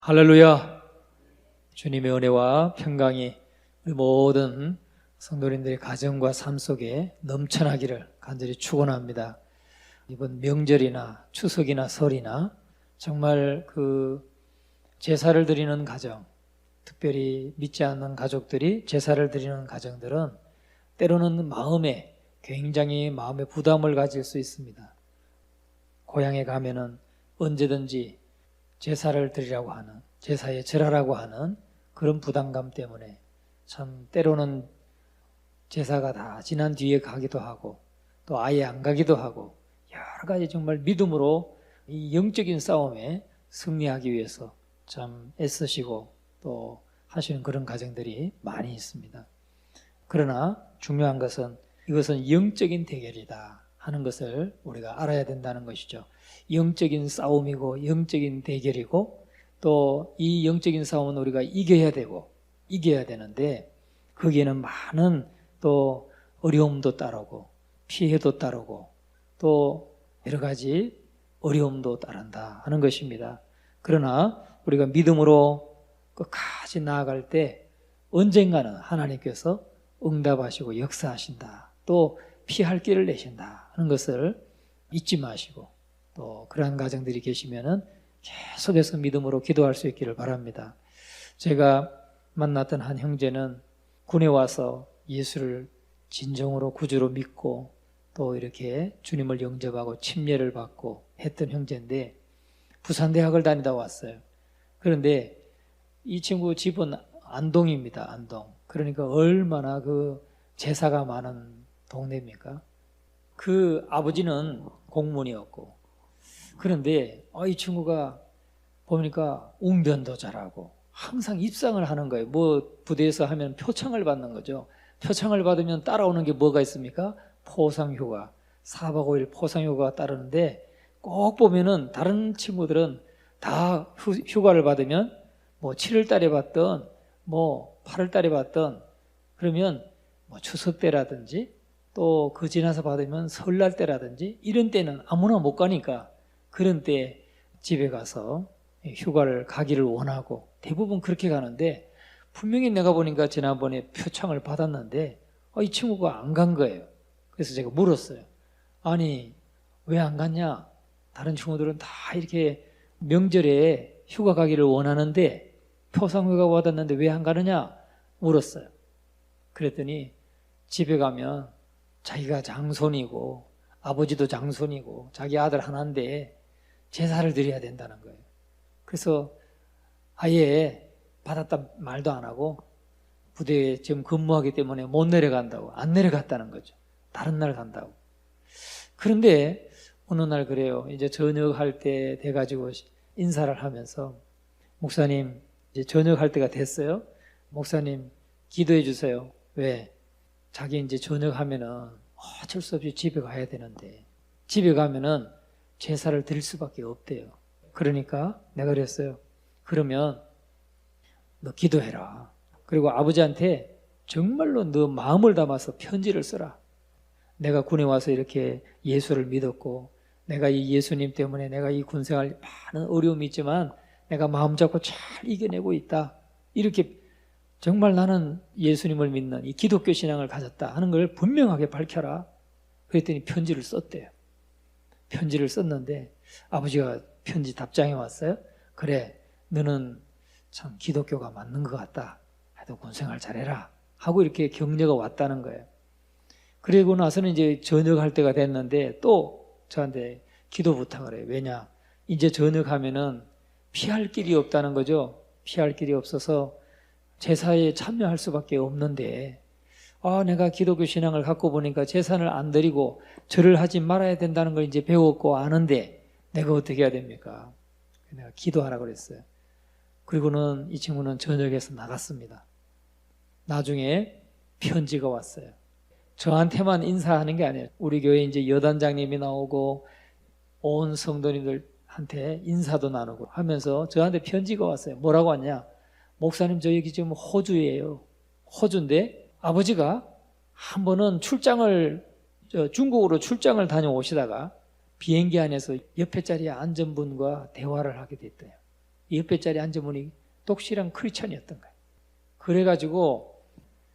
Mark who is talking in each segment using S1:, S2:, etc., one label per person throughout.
S1: 할렐루야. 주님의 은혜와 평강이 우리 모든 성도님들의 가정과 삶 속에 넘쳐나기를 간절히 축원합니다. 이번 명절이나 추석이나 설이나 정말 제사를 드리는 가정, 특별히 믿지 않는 가족들이 제사를 드리는 가정들은 때로는 굉장히 마음에 부담을 가질 수 있습니다. 고향에 가면은 언제든지 제사를 드리라고 하는, 제사에 절하라고 하는 그런 부담감 때문에 참 때로는 제사가 다 지난 뒤에 가기도 하고 또 아예 안 가기도 하고 여러 가지 정말 믿음으로 이 영적인 싸움에 승리하기 위해서 참 애쓰시고 또 하시는 그런 가정들이 많이 있습니다. 그러나 중요한 것은 이것은 영적인 대결이다 하는 것을 우리가 알아야 된다는 것이죠. 영적인 싸움이고 영적인 대결이고 또 이 영적인 싸움은 우리가 이겨야 되는데 거기에는 많은 또 어려움도 따르고 피해도 따르고 또 여러 가지 어려움도 따른다 하는 것입니다. 그러나 우리가 믿음으로 끝까지 나아갈 때 언젠가는 하나님께서 응답하시고 역사하신다, 또 피할 길을 내신다 하는 것을 잊지 마시고 또 그러한 가정들이 계시면은 계속해서 믿음으로 기도할 수 있기를 바랍니다. 제가 만났던 한 형제는 군에 와서 예수를 진정으로 구주로 믿고 또 이렇게 주님을 영접하고 침례를 받고 했던 형제인데 부산대학을 다니다 왔어요. 그런데 이 친구 집은 안동입니다. 안동. 그러니까 얼마나 제사가 많은 동네입니까? 그 아버지는 공무원이었고, 그런데 이 친구가 보니까 웅변도 잘하고 항상 입상을 하는 거예요. 부대에서 하면 표창을 받는 거죠. 표창을 받으면 따라오는 게 뭐가 있습니까? 포상휴가, 4박 5일 포상휴가가 따르는데 꼭 보면은 다른 친구들은 다 휴가를 받으면 7월 달에 받던 8월 달에 받던 그러면 추석 때라든지 또 그 지나서 받으면 설날 때라든지 이런 때는 아무나 못 가니까 그런 때 집에 가서 휴가를 가기를 원하고 대부분 그렇게 가는데 분명히 내가 보니까 지난번에 표창을 받았는데 이 친구가 안 간 거예요. 그래서 제가 물었어요. 아니 왜 안 갔냐? 다른 친구들은 다 이렇게 명절에 휴가 가기를 원하는데 표상휴가 받았는데 왜 안 가느냐? 물었어요. 그랬더니 집에 가면 자기가 장손이고 아버지도 장손이고 자기 아들 하나인데 제사를 드려야 된다는 거예요. 그래서 아예 받았다 말도 안 하고 부대에 지금 근무하기 때문에 못 내려간다고, 안 내려갔다는 거죠. 다른 날 간다고. 그런데 어느 날 그래요. 이제 저녁할 때 돼가지고 인사를 하면서 목사님 이제 저녁할 때가 됐어요. 목사님 기도해 주세요. 왜? 자기 이제 저녁하면은 어쩔 수 없이 집에 가야 되는데 집에 가면은 제사를 드릴 수밖에 없대요. 그러니까 내가 그랬어요. 그러면 너 기도해라. 그리고 아버지한테 정말로 너 마음을 담아서 편지를 써라. 내가 군에 와서 이렇게 예수를 믿었고 내가 이 예수님 때문에 내가 이 군생활 많은 어려움이 있지만 내가 마음 잡고 잘 이겨내고 있다. 이렇게 정말 나는 예수님을 믿는 이 기독교 신앙을 가졌다 하는 걸 분명하게 밝혀라. 그랬더니 편지를 썼대요. 편지를 썼는데 아버지가 편지 답장이 왔어요. 그래, 너는 참 기독교가 맞는 것 같다. 하여튼 군생활 잘해라. 하고 이렇게 격려가 왔다는 거예요. 그리고 나서는 이제 전역할 때가 됐는데 또 저한테 기도 부탁을 해요. 왜냐? 이제 전역하면은 피할 길이 없다는 거죠. 피할 길이 없어서 제사에 참여할 수밖에 없는데 내가 기독교 신앙을 갖고 보니까 제사를 안 드리고 절을 하지 말아야 된다는 걸 이제 배웠고 아는데 내가 어떻게 해야 됩니까? 내가 기도하라고 그랬어요. 그리고는 이 친구는 저녁에서 나갔습니다. 나중에 편지가 왔어요. 저한테만 인사하는 게 아니에요. 우리 교회 이제 여단장님이 나오고 온 성도님들한테 인사도 나누고 하면서 저한테 편지가 왔어요. 뭐라고 왔냐? 목사님 저 여기 지금 호주예요. 호주인데 아버지가 한 번은 중국으로 출장을 다녀오시다가 비행기 안에서 옆에 자리에 앉은 분과 대화를 하게 됐대요. 옆에 자리에 앉은 분이 독실한 크리스천이었던 거예요. 그래가지고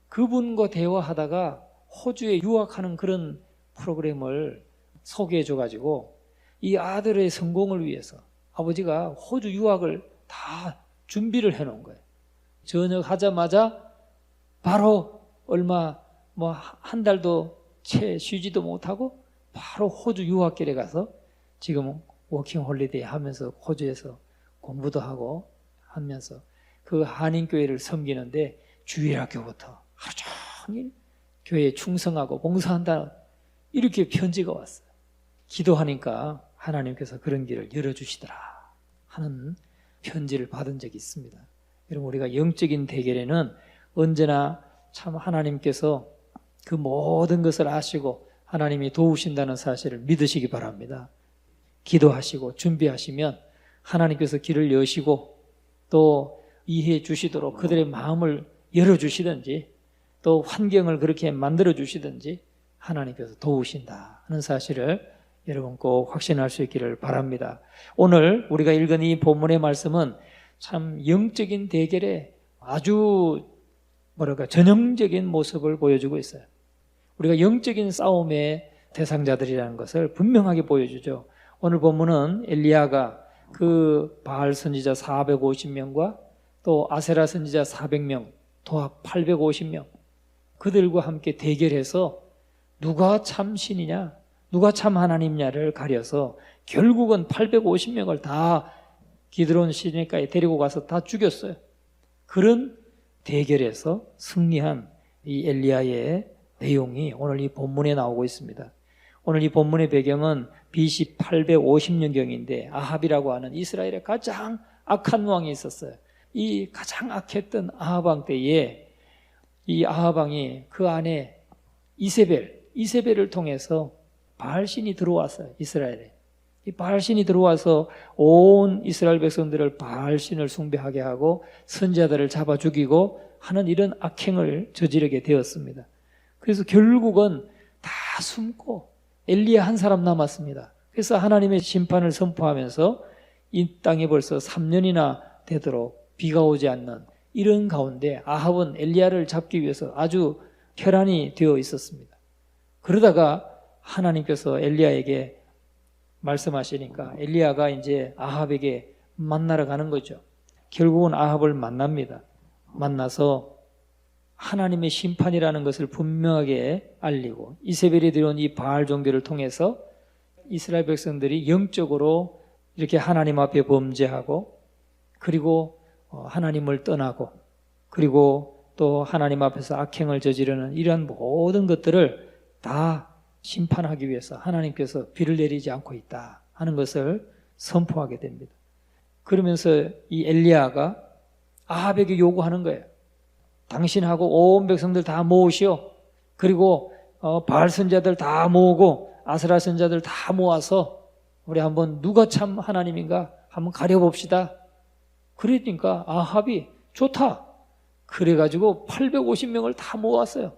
S1: 그분과 대화하다가 호주에 유학하는 그런 프로그램을 소개해줘가지고 이 아들의 성공을 위해서 아버지가 호주 유학을 다 준비를 해놓은 거예요. 전역하자마자 바로 얼마 한 달도 채 쉬지도 못하고 바로 호주 유학길에 가서 지금 워킹 홀리데이 하면서 호주에서 공부도 하고 하면서 그 한인교회를 섬기는데 주일학교부터 하루 종일 교회에 충성하고 봉사한다 이렇게 편지가 왔어요. 기도하니까 하나님께서 그런 길을 열어주시더라 하는 편지를 받은 적이 있습니다. 여러분, 우리가 영적인 대결에는 언제나 참 하나님께서 그 모든 것을 아시고 하나님이 도우신다는 사실을 믿으시기 바랍니다. 기도하시고 준비하시면 하나님께서 길을 여시고 또 이해해 주시도록 그들의 마음을 열어주시든지 또 환경을 그렇게 만들어 주시든지 하나님께서 도우신다 하는 사실을 여러분 꼭 확신할 수 있기를 바랍니다. 오늘 우리가 읽은 이 본문의 말씀은 참 영적인 대결에 아주 전형적인 모습을 보여주고 있어요. 우리가 영적인 싸움의 대상자들이라는 것을 분명하게 보여주죠. 오늘 본문은 엘리야가 그 바알 선지자 450명과 또 아세라 선지자 400명, 도합 850명 그들과 함께 대결해서 누가 참 신이냐, 누가 참 하나님냐를 가려서 결국은 850명을 다 기드론 시내가에 데리고 가서 다 죽였어요. 그런 대결에서 승리한 이 엘리야의 내용이 오늘 이 본문에 나오고 있습니다. 오늘 이 본문의 배경은 BC 850년경인데 아합이라고 하는 이스라엘의 가장 악한 왕이 있었어요. 이 가장 악했던 아합 왕 때에 이 아합 왕이 그 안에 이세벨을 통해서 바알신이 들어왔어요. 이스라엘에. 이 바알신이 들어와서 온 이스라엘 백성들을 바알신을 숭배하게 하고 선지자들을 잡아 죽이고 하는 이런 악행을 저지르게 되었습니다. 그래서 결국은 다 숨고 엘리야 한 사람 남았습니다. 그래서 하나님의 심판을 선포하면서 이 땅에 벌써 3년이나 되도록 비가 오지 않는 이런 가운데 아합은 엘리야를 잡기 위해서 아주 혈안이 되어 있었습니다. 그러다가 하나님께서 엘리야에게 말씀하시니까 엘리야가 이제 아합에게 만나러 가는 거죠. 결국은 아합을 만납니다. 만나서 하나님의 심판이라는 것을 분명하게 알리고 이세벨이 들여온 이 바알 종교를 통해서 이스라엘 백성들이 영적으로 이렇게 하나님 앞에 범죄하고 그리고 하나님을 떠나고 그리고 또 하나님 앞에서 악행을 저지르는 이러한 모든 것들을 다 심판하기 위해서 하나님께서 비를 내리지 않고 있다 하는 것을 선포하게 됩니다. 그러면서 이 엘리야가 아합에게 요구하는 거예요. 당신하고 온 백성들 다 모으시오. 그리고 바알 선자들 다 모으고 아스라 선자들 다 모아서 우리 한번 누가 참 하나님인가 한번 가려봅시다. 그러니까 아합이 좋다. 그래가지고 850명을 다 모았어요.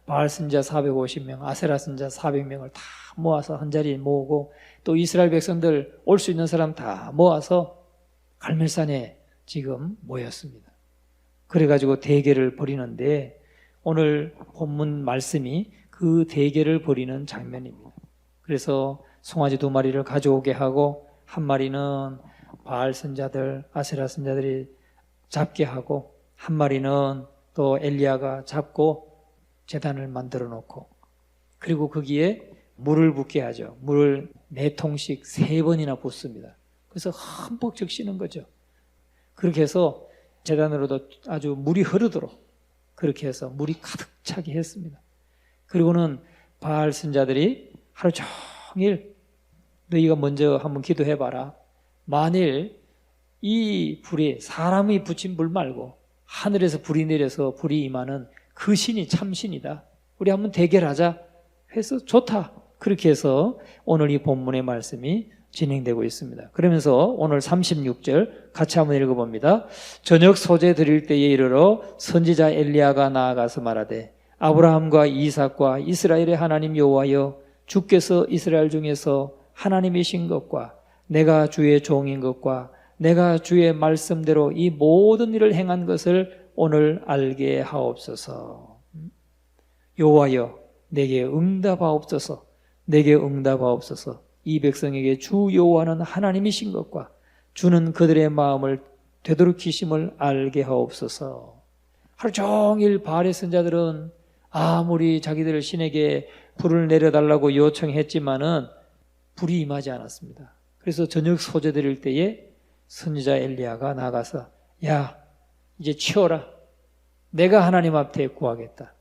S1: 바알 선자 450명, 아세라 선자 400명을 다 모아서 한자리에 모으고 또 이스라엘 백성들 올 수 있는 사람 다 모아서 갈멜산에 지금 모였습니다. 그래가지고 대결을 벌이는데 오늘 본문 말씀이 그 대결을 벌이는 장면입니다. 그래서 송아지 2마리를 가져오게 하고 한 마리는 바알 선자들, 아세라 선자들이 잡게 하고 한 마리는 또 엘리야가 잡고 제단을 만들어 놓고 그리고 거기에 물을 붓게 하죠. 물을 4통씩 3번이나 붓습니다. 그래서 흠뻑 적시는 거죠. 그렇게 해서 제단으로도 아주 물이 흐르도록 그렇게 해서 물이 가득 차게 했습니다. 그리고는 바알 선자들이 하루 종일 너희가 먼저 한번 기도해봐라. 만일 이 불이 사람이 붙인 불 말고 하늘에서 불이 내려서 불이 임하는 그 신이 참신이다. 우리 한번 대결하자 해서 좋다. 그렇게 해서 오늘 이 본문의 말씀이 진행되고 있습니다. 그러면서 오늘 36절 같이 한번 읽어봅니다. 저녁 소재 드릴 때에 이르러 선지자 엘리야가 나아가서 말하되 아브라함과 이삭과 이스라엘의 하나님 여호와여 주께서 이스라엘 중에서 하나님이신 것과 내가 주의 종인 것과 내가 주의 말씀대로 이 모든 일을 행한 것을 오늘 알게 하옵소서. 여호와여 내게 응답하옵소서. 내게 응답하옵소서. 이 백성에게 주 여호와는 하나님이신 것과 주는 그들의 마음을 되돌이키심을 알게 하옵소서. 하루 종일 바알의 선자들은 아무리 자기들 신에게 불을 내려달라고 요청했지만은 불이 임하지 않았습니다. 그래서 저녁 소재 드릴 때에 선지자 엘리야가 나가서 야 이제 치워라. 내가 하나님 앞에 구하겠다.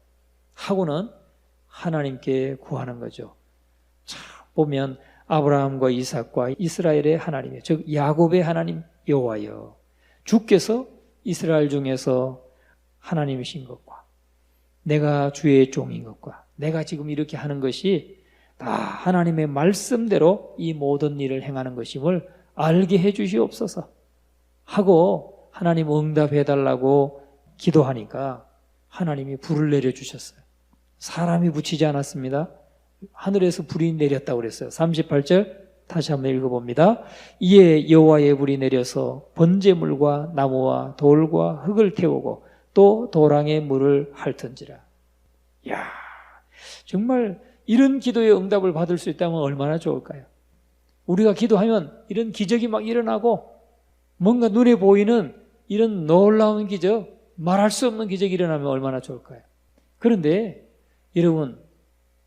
S1: 하고는 하나님께 구하는 거죠. 참 보면 아브라함과 이삭과 이스라엘의 하나님, 즉 야곱의 하나님 여호와여, 주께서 이스라엘 중에서 하나님이신 것과 내가 주의 종인 것과 내가 지금 이렇게 하는 것이 다 하나님의 말씀대로 이 모든 일을 행하는 것임을 알게 해 주시옵소서 하고 하나님 응답해 달라고 기도하니까 하나님이 불을 내려주셨어요. 사람이 붙이지 않았습니다. 하늘에서 불이 내렸다고 그랬어요. 38절 다시 한번 읽어봅니다. 이에 여호와의 불이 내려서 번제물과 나무와 돌과 흙을 태우고 또 도랑의 물을 핥은지라. 이야, 정말 이런 기도의 응답을 받을 수 있다면 얼마나 좋을까요? 우리가 기도하면 이런 기적이 막 일어나고 뭔가 눈에 보이는 이런 놀라운 기적, 말할 수 없는 기적이 일어나면 얼마나 좋을까요? 그런데 여러분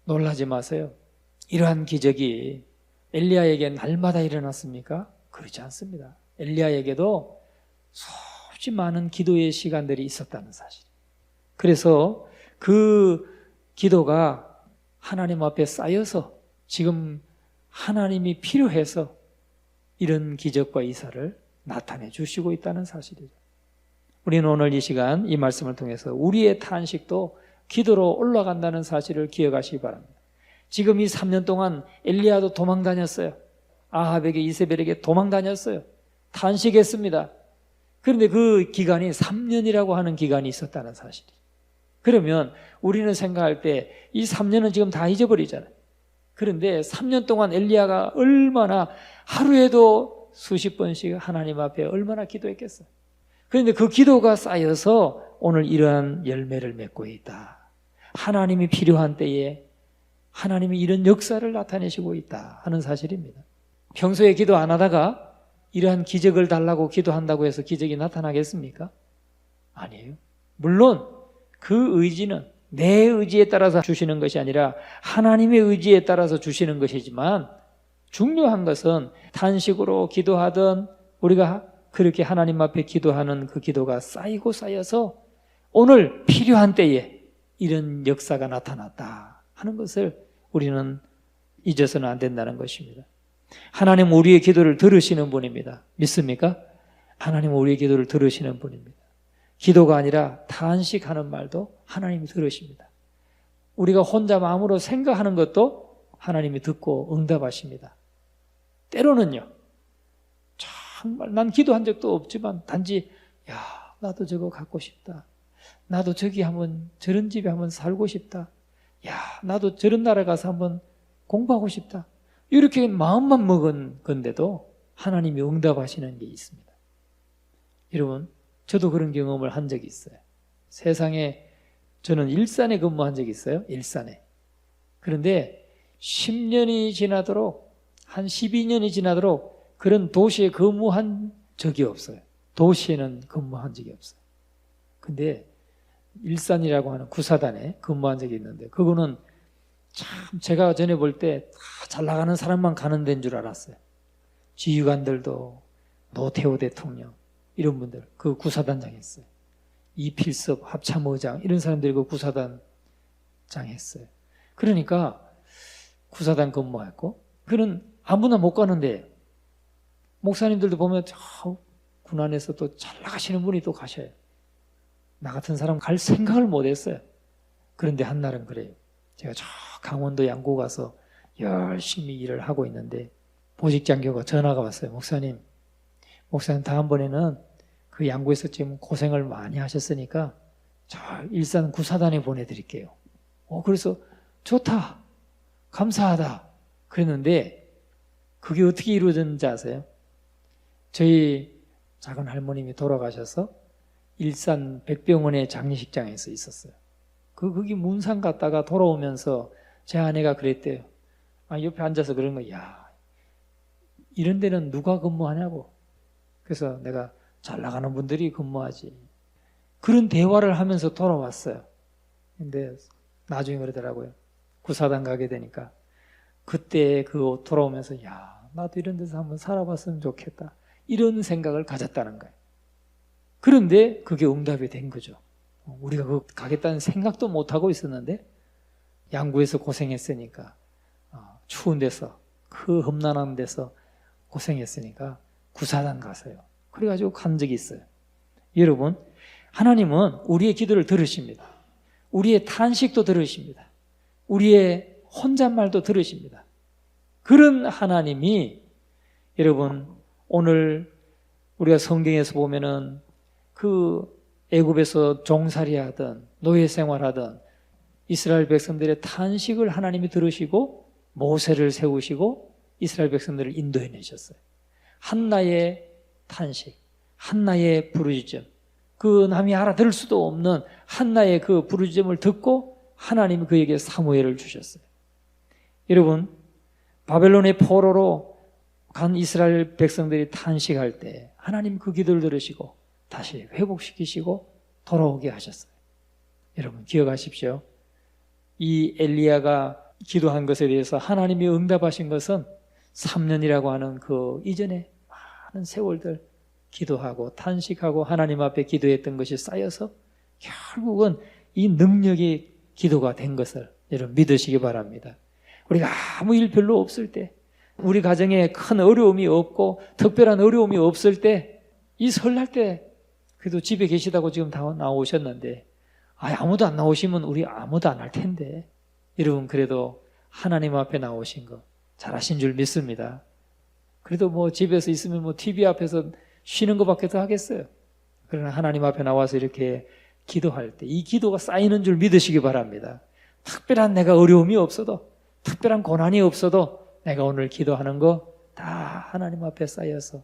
S1: 놀라지 마세요. 이러한 기적이 엘리야에게 날마다 일어났습니까? 그렇지 않습니다. 엘리야에게도 수없이 많은 기도의 시간들이 있었다는 사실. 그래서 그 기도가 하나님 앞에 쌓여서 지금 하나님이 필요해서 이런 기적과 이사를 나타내 주시고 있다는 사실이죠. 우리는 오늘 이 시간 이 말씀을 통해서 우리의 탄식도 기도로 올라간다는 사실을 기억하시기 바랍니다. 지금 이 3년 동안 엘리야도 도망 다녔어요. 아합에게 이세벨에게 도망 다녔어요. 탄식했습니다. 그런데 그 기간이 3년이라고 하는 기간이 있었다는 사실이죠. 그러면 우리는 생각할 때 이 3년은 지금 다 잊어버리잖아요. 그런데 3년 동안 엘리야가 얼마나 하루에도 수십 번씩 하나님 앞에 얼마나 기도했겠어요. 그런데 그 기도가 쌓여서 오늘 이러한 열매를 맺고 있다. 하나님이 필요한 때에 하나님이 이런 역사를 나타내시고 있다 하는 사실입니다. 평소에 기도 안 하다가 이러한 기적을 달라고 기도한다고 해서 기적이 나타나겠습니까? 아니에요. 물론 그 의지는 내 의지에 따라서 주시는 것이 아니라 하나님의 의지에 따라서 주시는 것이지만 중요한 것은 단식으로 기도하던 우리가 그렇게 하나님 앞에 기도하는 그 기도가 쌓이고 쌓여서 오늘 필요한 때에 이런 역사가 나타났다 하는 것을 우리는 잊어서는 안 된다는 것입니다. 하나님 우리의 기도를 들으시는 분입니다. 믿습니까? 하나님 우리의 기도를 들으시는 분입니다. 기도가 아니라 탄식하는 말도 하나님이 들으십니다. 우리가 혼자 마음으로 생각하는 것도 하나님이 듣고 응답하십니다. 때로는요, 정말 난 기도한 적도 없지만 단지 야 나도 저거 갖고 싶다. 나도 저기 한번 저런 집에 한번 살고 싶다. 야 나도 저런 나라 가서 한번 공부하고 싶다. 이렇게 마음만 먹은 건데도 하나님이 응답하시는 게 있습니다. 여러분 저도 그런 경험을 한 적이 있어요. 세상에 저는 일산에 근무한 적이 있어요. 일산에. 그런데 10년이 지나도록 한 12년이 지나도록 그런 도시에 근무한 적이 없어요. 도시에는 근무한 적이 없어요. 근데 일산이라고 하는 구사단에 근무한 적이 있는데 그거는 참 제가 전에 볼 때 다 잘 나가는 사람만 가는 데인 줄 알았어요. 지휘관들도 노태우 대통령 이런 분들 그 구사단장 했어요. 이필섭 합참의장 이런 사람들이 그 구사단장 했어요. 그러니까 구사단 근무했고 그는 아무나 못 가는데 목사님들도 보면 군 안에서 또 잘 나가시는 분이 또 가셔요. 나 같은 사람 갈 생각을 못 했어요. 그런데 한날은 그래요. 제가 저 강원도 양구 가서 열심히 일을 하고 있는데 보직장교가 전화가 왔어요. 목사님 다음번에는 그 양구에서 지금 고생을 많이 하셨으니까 저 일산 구사단에 보내드릴게요. 그래서 좋다, 감사하다 그랬는데 그게 어떻게 이루어졌는지 아세요? 저희 작은 할머님이 돌아가셔서 일산 백병원의 장례식장에서 있었어요. 거기 문산 갔다가 돌아오면서 제 아내가 그랬대요. 옆에 앉아서 그런 거, 야, 이런 데는 누가 근무하냐고. 그래서 내가 잘 나가는 분들이 근무하지. 그런 대화를 하면서 돌아왔어요. 근데 나중에 그러더라고요. 구사단 가게 되니까. 그때 돌아오면서, 야, 나도 이런 데서 한번 살아봤으면 좋겠다. 이런 생각을 가졌다는 거예요. 그런데 그게 응답이 된 거죠. 우리가 가겠다는 생각도 못하고 있었는데 양구에서 고생했으니까, 추운 데서, 그 험난한 데서 고생했으니까 구사단 가서요. 그래가지고 간 적이 있어요. 여러분, 하나님은 우리의 기도를 들으십니다. 우리의 탄식도 들으십니다. 우리의 혼잣말도 들으십니다. 그런 하나님이, 여러분, 오늘 우리가 성경에서 보면은 애굽에서 종살이 하던 노예 생활하던 이스라엘 백성들의 탄식을 하나님이 들으시고 모세를 세우시고 이스라엘 백성들을 인도해 내셨어요. 한나의 탄식, 한나의 부르짖음, 남이 알아들을 수도 없는 한나의 그 부르짖음을 듣고 하나님이 그에게 사무엘을 주셨어요. 여러분, 바벨론의 포로로 간 이스라엘 백성들이 탄식할 때 하나님 그 기도를 들으시고 다시 회복시키시고 돌아오게 하셨어요. 여러분 기억하십시오. 이 엘리야가 기도한 것에 대해서 하나님이 응답하신 것은 3년이라고 하는 그 이전에 많은 세월들 기도하고 탄식하고 하나님 앞에 기도했던 것이 쌓여서 결국은 이 능력이 기도가 된 것을 여러분 믿으시기 바랍니다. 우리가 아무 일 별로 없을 때, 우리 가정에 큰 어려움이 없고 특별한 어려움이 없을 때, 이 설날 때 그래도 집에 계시다고 지금 다 나오셨는데 아무도 안 나오시면 우리 아무도 안 할 텐데, 여러분 그래도 하나님 앞에 나오신 거 잘하신 줄 믿습니다. 그래도 뭐 집에서 있으면 뭐 TV 앞에서 쉬는 것밖에 더 하겠어요. 그러나 하나님 앞에 나와서 이렇게 기도할 때 이 기도가 쌓이는 줄 믿으시기 바랍니다. 특별한 내가 어려움이 없어도, 특별한 고난이 없어도 내가 오늘 기도하는 거 다 하나님 앞에 쌓여서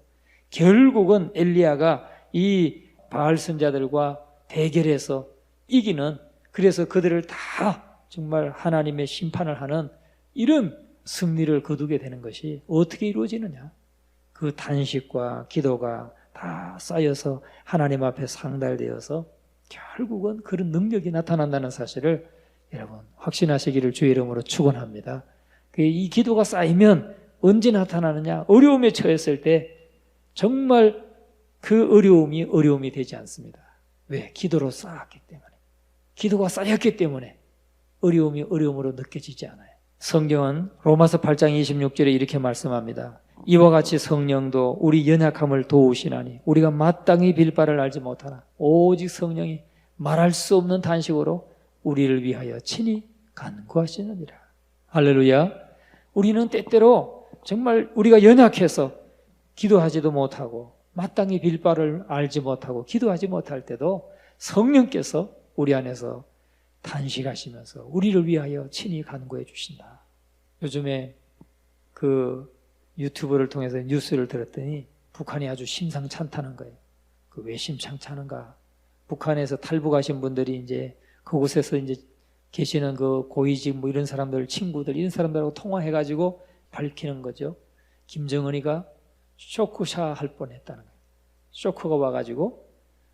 S1: 결국은 엘리야가 이 바알 선자들과 대결해서 이기는, 그래서 그들을 다 정말 하나님의 심판을 하는 이런 승리를 거두게 되는 것이 어떻게 이루어지느냐? 그 탄식과 기도가 다 쌓여서 하나님 앞에 상달되어서 결국은 그런 능력이 나타난다는 사실을 여러분 확신하시기를 주의 이름으로 축원합니다. 이 기도가 쌓이면 언제 나타나느냐? 어려움에 처했을 때 정말 그 어려움이 되지 않습니다. 왜? 기도로 쌓았기 때문에. 기도가 쌓였기 때문에 어려움이 어려움으로 느껴지지 않아요. 성경은 로마서 8장 26절에 이렇게 말씀합니다. 이와 같이 성령도 우리 연약함을 도우시나니 우리가 마땅히 빌 바를 알지 못하나 오직 성령이 말할 수 없는 탄식으로 우리를 위하여 친히 간구하시느니라. 할렐루야. 우리는 때때로 정말 우리가 연약해서 기도하지도 못하고 마땅히 빌 바를 알지 못하고 기도하지 못할 때도 성령께서 우리 안에서 탄식하시면서 우리를 위하여 친히 간구해 주신다. 요즘에 그 유튜브를 통해서 뉴스를 들었더니 북한이 아주 심상찮다는 거예요. 왜 심상찮은가? 북한에서 탈북하신 분들이 이제 그곳에서 이제 계시는 그 고위직 뭐 이런 사람들, 친구들, 이런 사람들하고 통화해가지고 밝히는 거죠. 김정은이가 쇼크샤 할 뻔했다는 거예요. 쇼크가 와가지고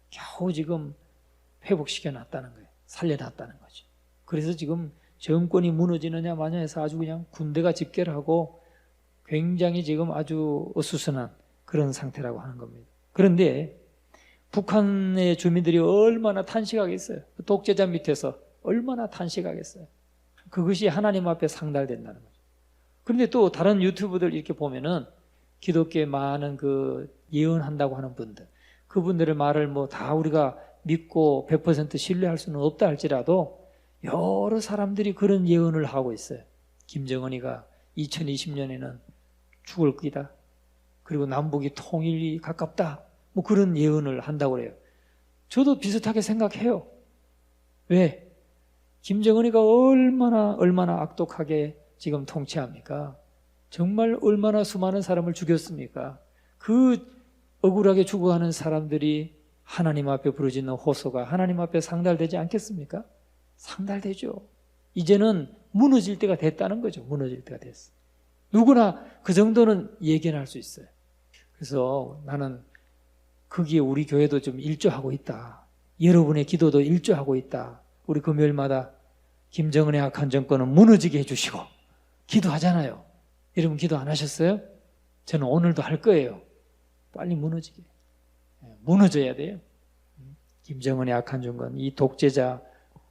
S1: 겨우 지금 회복시켜 놨다는 거예요. 살려놨다는 거죠. 그래서 지금 정권이 무너지느냐 마냐 해서 아주 그냥 군대가 집결하고 굉장히 지금 아주 어수선한 그런 상태라고 하는 겁니다. 그런데 북한의 주민들이 얼마나 탄식하겠어요. 독재자 밑에서 얼마나 탄식하겠어요. 그것이 하나님 앞에 상달된다는 거죠. 그런데 또 다른 유튜브들 이렇게 보면은 기독교에 많은 그 예언한다고 하는 분들, 그분들의 말을 뭐 다 우리가 믿고 100% 신뢰할 수는 없다 할지라도 여러 사람들이 그런 예언을 하고 있어요. 김정은이가 2020년에는 죽을 거다. 그리고 남북이 통일이 가깝다. 뭐 그런 예언을 한다고 그래요. 저도 비슷하게 생각해요. 왜? 김정은이가 얼마나 악독하게 지금 통치합니까? 정말 얼마나 수많은 사람을 죽였습니까? 그 억울하게 죽어가는 사람들이 하나님 앞에 부르짖는 호소가 하나님 앞에 상달되지 않겠습니까? 상달되죠. 이제는 무너질 때가 됐다는 거죠. 무너질 때가 됐어. 누구나 그 정도는 예견할 수 있어요. 그래서 나는 거기에 우리 교회도 좀 일조하고 있다. 여러분의 기도도 일조하고 있다. 우리 금요일마다 김정은의 악한 정권은 무너지게 해주시고 기도하잖아요. 여러분 기도 안 하셨어요? 저는 오늘도 할 거예요. 빨리 무너지게. 무너져야 돼요. 김정은의 악한 정권, 이 독재자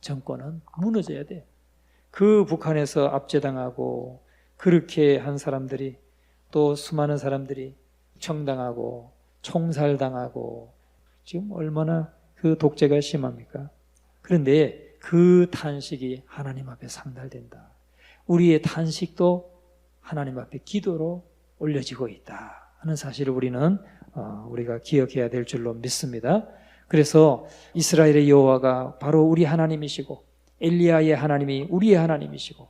S1: 정권은 무너져야 돼요. 그 북한에서 압제당하고 그렇게 한 사람들이 또 수많은 사람들이 청당하고 총살당하고 지금 얼마나 그 독재가 심합니까? 그런데 그 탄식이 하나님 앞에 상달된다. 우리의 탄식도 하나님 앞에 기도로 올려지고 있다 하는 사실을 우리가 기억해야 될 줄로 믿습니다. 그래서 이스라엘의 여호와가 바로 우리 하나님이시고 엘리야의 하나님이 우리의 하나님이시고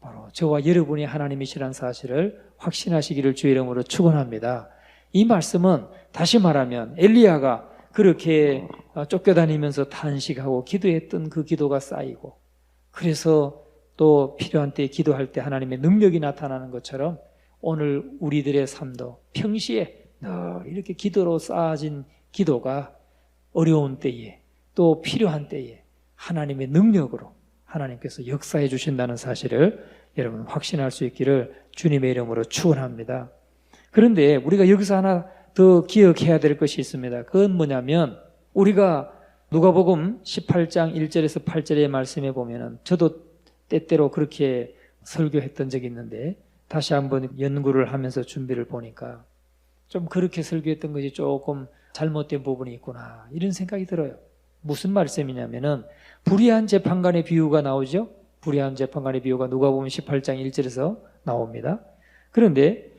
S1: 바로 저와 여러분의 하나님이시라는 사실을 확신하시기를 주의 이름으로 축원합니다. 이 말씀은 다시 말하면 엘리야가 그렇게 쫓겨다니면서 탄식하고 기도했던 그 기도가 쌓이고 그래서 또 필요한 때에 기도할 때 하나님의 능력이 나타나는 것처럼 오늘 우리들의 삶도 평시에 늘 이렇게 기도로 쌓아진 기도가 어려운 때에 또 필요한 때에 하나님의 능력으로 하나님께서 역사해 주신다는 사실을 여러분 확신할 수 있기를 주님의 이름으로 축원합니다. 그런데 우리가 여기서 하나 더 기억해야 될 것이 있습니다. 그건 뭐냐면 우리가 누가복음 18장 1절에서 8절의 말씀에 보면은 저도 때때로 그렇게 설교했던 적이 있는데 다시 한번 연구를 하면서 준비를 보니까 좀 그렇게 설교했던 것이 조금 잘못된 부분이 있구나 이런 생각이 들어요. 무슨 말씀이냐면은 불의한 재판관의 비유가 나오죠. 불의한 재판관의 비유가 누가복음 18장 1절에서 나옵니다. 그런데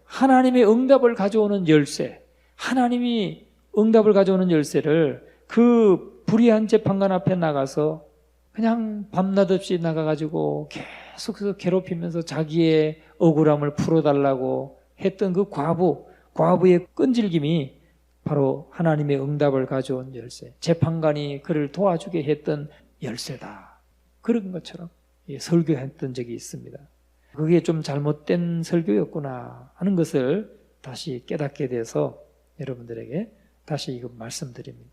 S1: 하나님의 응답을 가져오는 열쇠, 하나님이 응답을 가져오는 열쇠를 그 불의한 재판관 앞에 나가서 그냥 밤낮 없이 나가가지고 계속해서 괴롭히면서 자기의 억울함을 풀어달라고 했던 그 과부의 끈질김이 바로 하나님의 응답을 가져온 열쇠, 재판관이 그를 도와주게 했던 열쇠다. 그런 것처럼 설교했던 적이 있습니다. 그게 좀 잘못된 설교였구나 하는 것을 다시 깨닫게 돼서 여러분들에게 다시 이거 말씀드립니다.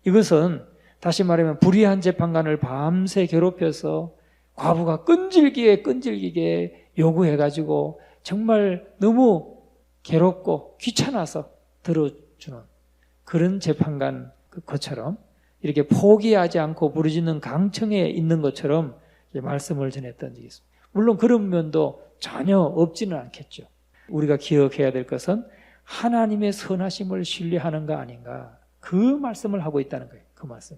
S1: 이것은 다시 말하면 불의한 재판관을 밤새 괴롭혀서 과부가 끈질기게 요구해가지고 정말 너무 괴롭고 귀찮아서 들어주는 그런 재판관 것처럼 이렇게 포기하지 않고 부르짖는 강청에 있는 것처럼 말씀을 전했던 적이 있습니다. 물론 그런 면도 전혀 없지는 않겠죠. 우리가 기억해야 될 것은 하나님의 선하심을 신뢰하는가 아닌가 그 말씀을 하고 있다는 거예요. 그 말씀.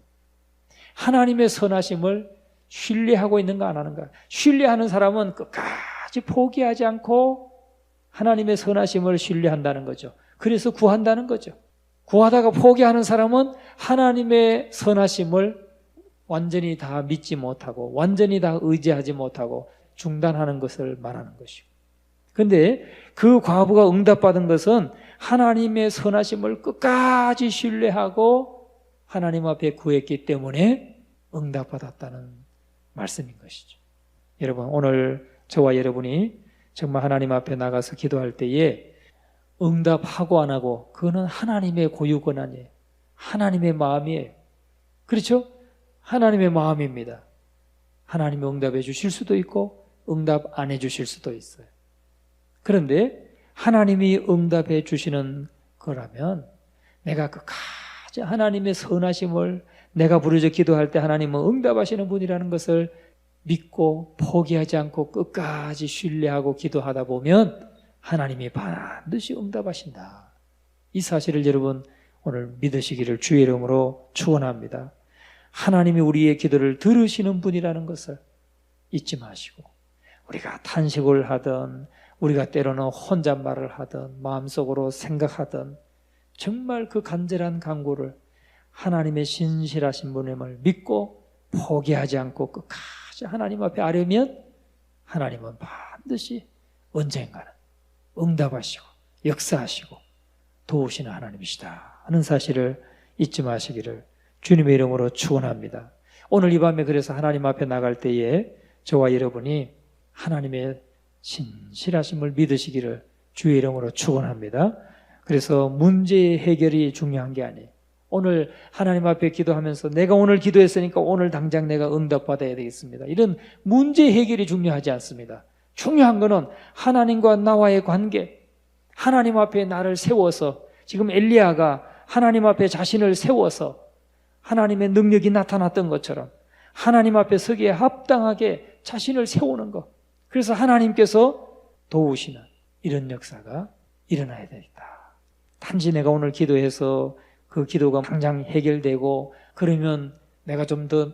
S1: 하나님의 선하심을 신뢰하고 있는가 안 하는가. 신뢰하는 사람은 끝까지 포기하지 않고 하나님의 선하심을 신뢰한다는 거죠. 그래서 구한다는 거죠. 구하다가 포기하는 사람은 하나님의 선하심을 완전히 다 믿지 못하고 완전히 다 의지하지 못하고 중단하는 것을 말하는 것이고. 그런데 그 과부가 응답받은 것은 하나님의 선하심을 끝까지 신뢰하고 하나님 앞에 구했기 때문에 응답받았다는 말씀인 것이죠. 여러분 오늘 저와 여러분이 정말 하나님 앞에 나가서 기도할 때에 응답하고 안 하고 그거는 하나님의 고유 권한이에요. 하나님의 마음이에요. 그렇죠? 하나님의 마음입니다. 하나님이 응답해 주실 수도 있고 응답 안 해 주실 수도 있어요. 그런데 하나님이 응답해 주시는 거라면 내가 끝까지 하나님의 선하심을 내가 부르짖어 기도할 때 하나님은 응답하시는 분이라는 것을 믿고 포기하지 않고 끝까지 신뢰하고 기도하다 보면 하나님이 반드시 응답하신다. 이 사실을 여러분 오늘 믿으시기를 주의 이름으로 축원합니다. 하나님이 우리의 기도를 들으시는 분이라는 것을 잊지 마시고 우리가 탄식을 하든 우리가 때로는 혼잣말을 하든 마음속으로 생각하든 정말 그 간절한 간구를 하나님의 신실하신 분임을 믿고 포기하지 않고 끝까지 하나님 앞에 아뢰면 하나님은 반드시 언젠가는 응답하시고 역사하시고 도우시는 하나님이시다 하는 사실을 잊지 마시기를 주님의 이름으로 축원합니다. 오늘 이 밤에 그래서 하나님 앞에 나갈 때에 저와 여러분이 하나님의 신실하심을 믿으시기를 주의 이름으로 축원합니다. 그래서 문제 해결이 중요한 게 아니에요. 오늘 하나님 앞에 기도하면서 내가 오늘 기도했으니까 오늘 당장 내가 응답받아야 되겠습니다. 이런 문제 해결이 중요하지 않습니다. 중요한 거는 하나님과 나와의 관계, 하나님 앞에 나를 세워서, 지금 엘리야가 하나님 앞에 자신을 세워서 하나님의 능력이 나타났던 것처럼 하나님 앞에 서기에 합당하게 자신을 세우는 것, 그래서 하나님께서 도우시는 이런 역사가 일어나야 되겠다. 단지 내가 오늘 기도해서 그 기도가 당장 해결되고 그러면 내가 좀 더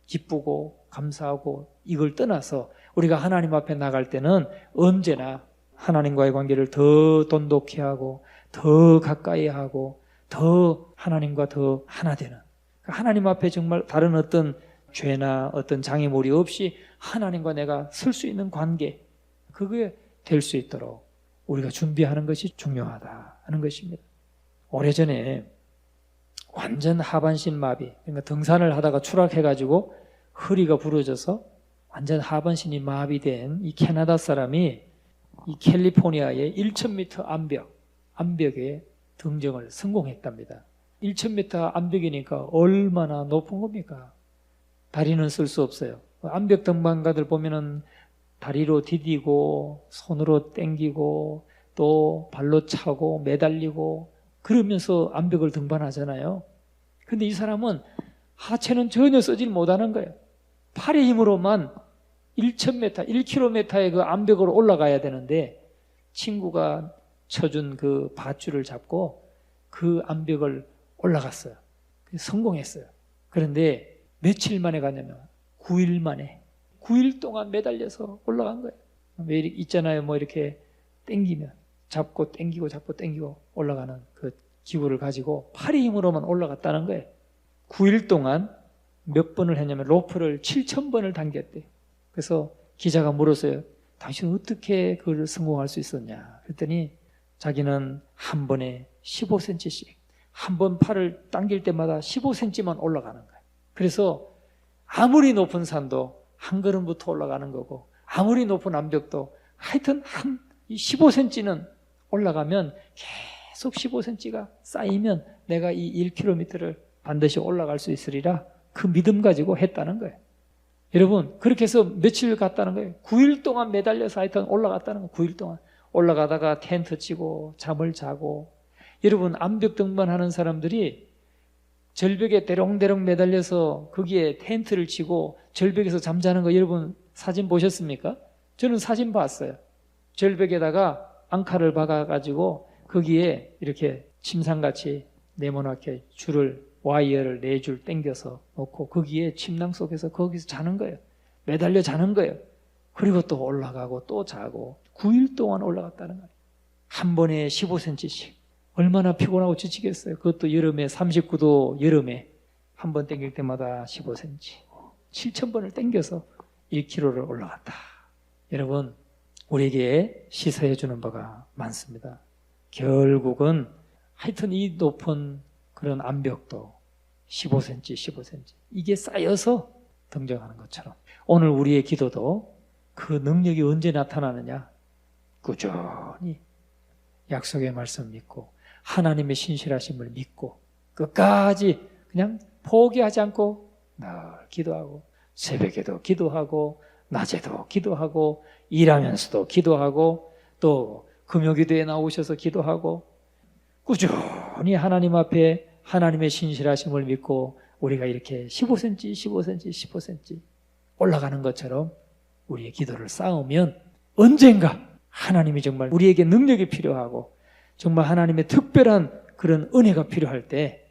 S1: 기쁘고 감사하고 이걸 떠나서 우리가 하나님 앞에 나갈 때는 언제나 하나님과의 관계를 더 돈독히 하고 더 가까이 하고 더 하나님과 더 하나 되는, 하나님 앞에 정말 다른 어떤 죄나 어떤 장애물이 없이 하나님과 내가 설 수 있는 관계, 그게 될 수 있도록 우리가 준비하는 것이 중요하다 하는 것입니다. 오래전에 완전 하반신 마비, 그러니까 등산을 하다가 추락해가지고 허리가 부러져서 완전 하반신이 마비된 이 캐나다 사람이 이 캘리포니아의 1000m 암벽에 등정을 성공했답니다. 1000m 암벽이니까 얼마나 높은 겁니까? 다리는 쓸 수 없어요. 암벽 등반가들 보면은 다리로 디디고 손으로 땡기고 또 발로 차고 매달리고 그러면서 암벽을 등반하잖아요. 근데 이 사람은 하체는 전혀 쓰질 못하는 거예요. 팔의 힘으로만 1000m, 1km의 그 암벽으로 올라가야 되는데 친구가 쳐준 그 밧줄을 잡고 그 암벽을 올라갔어요. 성공했어요. 그런데 며칠 만에 갔냐면 9일 만에 9일 동안 매달려서 올라간 거예요. 왜 있잖아요. 뭐 이렇게 땡기면 잡고 땡기고 잡고 땡기고 올라가는 그 기구를 가지고 팔의 힘으로만 올라갔다는 거예요. 9일 동안 몇 번을 했냐면 로프를 7000번을 당겼대요. 그래서 기자가 물었어요. 당신 어떻게 그걸 성공할 수 있었냐? 그랬더니 자기는 한 번에 15cm씩 한 번 팔을 당길 때마다 15cm만 올라가는 거예요. 그래서 아무리 높은 산도 한 걸음부터 올라가는 거고 아무리 높은 암벽도 하여튼 한 15cm는 올라가면 계속 15cm가 쌓이면 내가 이 1km를 반드시 올라갈 수 있으리라 그 믿음 가지고 했다는 거예요. 여러분 그렇게 해서 며칠 갔다는 거예요. 9일 동안 매달려서 하여튼 올라갔다는 거예요. 9일 동안 올라가다가 텐트 치고 잠을 자고. 여러분 암벽 등반하는 사람들이 절벽에 대롱대롱 매달려서 거기에 텐트를 치고 절벽에서 잠자는 거 여러분 사진 보셨습니까? 저는 사진 봤어요. 절벽에다가 앙카를 박아가지고 거기에 이렇게 침상같이 네모나게 와이어를 4줄 당겨서 놓고 거기에 침낭 속에서 거기서 자는 거예요. 매달려 자는 거예요. 그리고 또 올라가고 또 자고 9일 동안 올라갔다는 거예요. 한 번에 15cm씩. 얼마나 피곤하고 지치겠어요. 그것도 여름에 39도 여름에 한 번 당길 때마다 15cm. 7000번을 당겨서 1km를 올라갔다. 여러분 우리에게 시사해 주는 바가 많습니다. 결국은 하여튼 이 높은 그런 암벽도 15cm, 15cm 이게 쌓여서 등장하는 것처럼 오늘 우리의 기도도 그 능력이 언제 나타나느냐? 꾸준히 약속의 말씀 믿고 하나님의 신실하심을 믿고 끝까지 그냥 포기하지 않고 늘 기도하고 새벽에도 기도하고 낮에도 기도하고 일하면서도 기도하고 또 금요기도에 나오셔서 기도하고 꾸준히 하나님 앞에 하나님의 신실하심을 믿고 우리가 이렇게 15cm, 15cm, 15cm 올라가는 것처럼 우리의 기도를 쌓으면 언젠가 하나님이 정말 우리에게 능력이 필요하고 정말 하나님의 특별한 그런 은혜가 필요할 때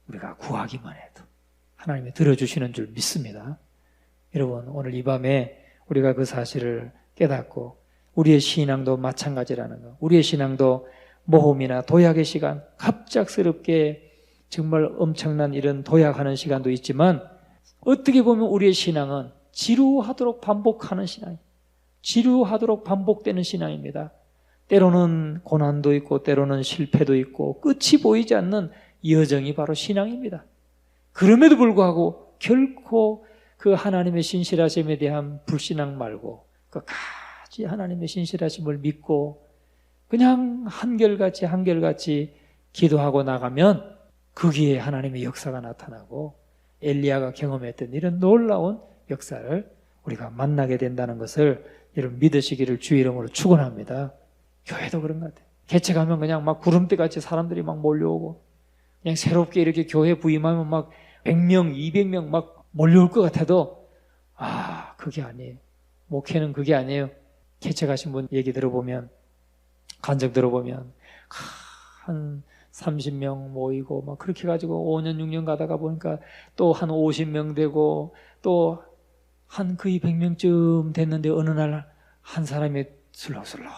S1: 우리가 구하기만 해도 하나님이 들어주시는 줄 믿습니다. 여러분 오늘 이 밤에 우리가 그 사실을 깨닫고 우리의 신앙도 마찬가지라는 거, 우리의 신앙도 모험이나 도약의 시간, 갑작스럽게 정말 엄청난 이런 도약하는 시간도 있지만 어떻게 보면 우리의 신앙은 지루하도록 반복하는 신앙이에요. 지루하도록 반복되는 신앙입니다. 때로는 고난도 있고 때로는 실패도 있고 끝이 보이지 않는 여정이 바로 신앙입니다. 그럼에도 불구하고 결코 그 하나님의 신실하심에 대한 불신앙 말고 끝까지 하나님의 신실하심을 믿고 그냥 한결같이 기도하고 나가면 거기에 하나님의 역사가 나타나고 엘리야가 경험했던 이런 놀라운 역사를 우리가 만나게 된다는 것을 여러분 믿으시기를 주의 이름으로 축원합니다. 교회도 그런 것 같아요. 개최 가면 그냥 막 구름대같이 사람들이 막 몰려오고 그냥 새롭게 이렇게 교회 부임하면 막 100명, 200명 막 몰려올 것 같아도 그게 아니에요. 목회는 그게 아니에요. 개최 가신 분 얘기 들어보면 간증 들어보면 한 30명 모이고 막 그렇게 가지고 5년, 6년 가다가 보니까 또 한 50명 되고 또 한 거의 100명쯤 됐는데 어느 날 한 사람이 술렁술렁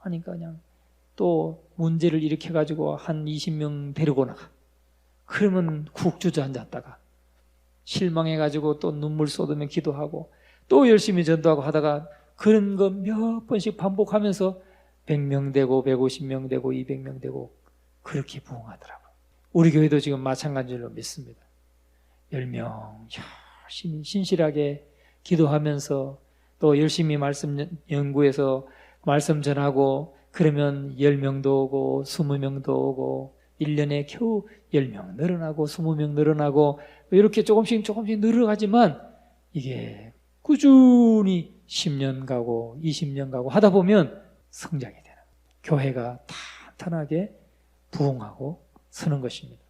S1: 하니까 그냥 또 문제를 일으켜 가지고 한 20명 데리고 나가. 그러면 쿡 주저앉았다가 실망해 가지고 또 눈물 쏟으며 기도하고 또 열심히 전도하고 하다가 그런 거 몇 번씩 반복하면서 100명 되고 150명 되고 200명 되고 그렇게 부흥하더라고요. 우리 교회도 지금 마찬가지로 믿습니다. 10명 열심히 신실하게 기도하면서 또 열심히 말씀 연구해서 말씀 전하고 그러면 10명도 오고 20명도 오고 1년에 겨우 10명 늘어나고 20명 늘어나고 이렇게 조금씩 늘어가지만 이게 꾸준히 10년 가고 20년 가고 하다 보면 성장이 되는 교회가 탄탄하게 부흥하고 서는 것입니다.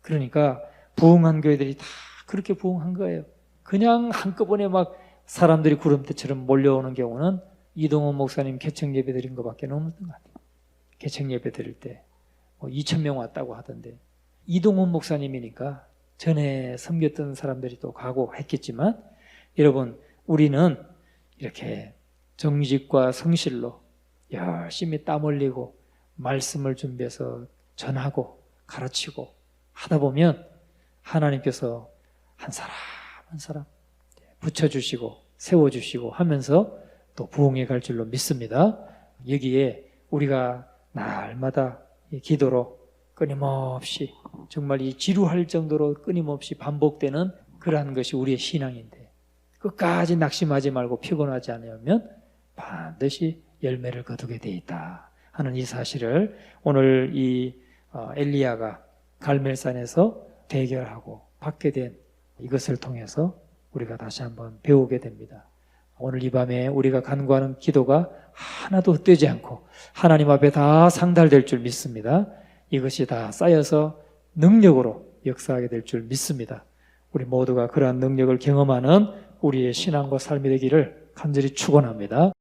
S1: 그러니까 부흥한 교회들이 다 그렇게 부흥한 거예요. 그냥 한꺼번에 막 사람들이 구름대처럼 몰려오는 경우는 이동원 목사님 개척 예배 드린 것밖에 없는 것 같아요. 개척 예배 드릴 때 2,000명 왔다고 하던데 이동원 목사님이니까 전에 섬겼던 사람들이 또 가고 했겠지만 여러분 우리는 이렇게 정직과 성실로 열심히 땀 흘리고 말씀을 준비해서 전하고 가르치고 하다 보면 하나님께서 한 사람 한 사람 붙여주시고 세워주시고 하면서 또 부흥해 갈 줄로 믿습니다. 여기에 우리가 날마다 기도로 끊임없이 정말 이 지루할 정도로 끊임없이 반복되는 그러한 것이 우리의 신앙인데 끝까지 낙심하지 말고 피곤하지 않으면 반드시 열매를 거두게 돼 있다 하는 이 사실을 오늘 이 엘리야가 갈멜산에서 대결하고 받게 된 이것을 통해서 우리가 다시 한번 배우게 됩니다. 오늘 이 밤에 우리가 간구하는 기도가 하나도 헛되지 않고 하나님 앞에 다 상달될 줄 믿습니다. 이것이 다 쌓여서 능력으로 역사하게 될 줄 믿습니다. 우리 모두가 그러한 능력을 경험하는 우리의 신앙과 삶이 되기를 간절히 축원합니다.